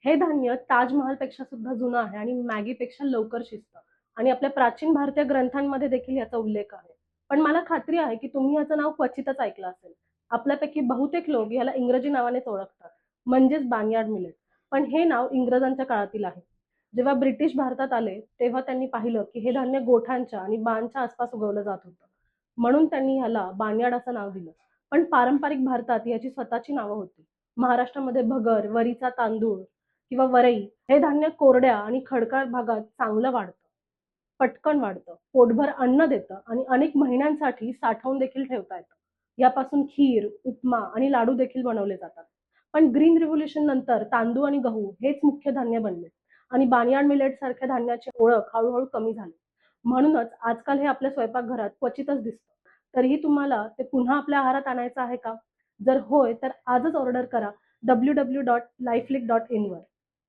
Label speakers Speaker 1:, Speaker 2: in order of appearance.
Speaker 1: हे धान्य ताजमहालपेक्षा सुद्धा जुनं आहे आणि मॅगीपेक्षा लवकर शिजतं आणि आपल्या प्राचीन भारतीय ग्रंथांमध्ये देखील याचा उल्लेख आहे. पण मला खात्री आहे की तुम्ही याचं नाव क्वचितच ऐकलं असेल. आपल्यापैकी बहुतेक लोक याला इंग्रजी नावानेच ओळखतात, म्हणजेच बार्नयार्ड मिलेट. पण हे नाव इंग्रजांच्या काळातील आहे. जेव्हा ब्रिटिश भारतात आले, तेव्हा त्यांनी पाहिलं की हे धान्य गोठ्यांच्या आणि बांधच्या आसपास उगवलं जात होतं. म्हणून त्यांनी ह्याला बार्नयार्ड असं नाव दिलं. पण पारंपरिक भारतात याची स्वतःची नावं होती. महाराष्ट्रामध्ये भगर, वरीचा तांदूळ किंवा वरई हे धान्य कोरड्या आणि खडकाळ भागात चांगलं वाढतं, पटकन वाढतं, पोटभर अन्न देतं आणि अनेक महिन्यांसाठी साठवून देखील ठेवता येतं. यापासून खीर, उपमा आणि लाडू देखील बनवले जातात. पण ग्रीन रिव्होल्यूशन नंतर तांदूळ आणि गहू हेच मुख्य धान्य बनले आणि बार्नयार्ड मिलेट सारख्या धान्याची ओळख हळूहळू कमी झाली. म्हणूनच आजकाल हे आपल्या स्वयंपाकघरात क्वचितच दिसतं. तरीही तुम्हाला ते पुन्हा आपल्या आहारात आणायचं आहे का? जर होय, तर आजच ऑर्डर करा www.lifelick.in वर.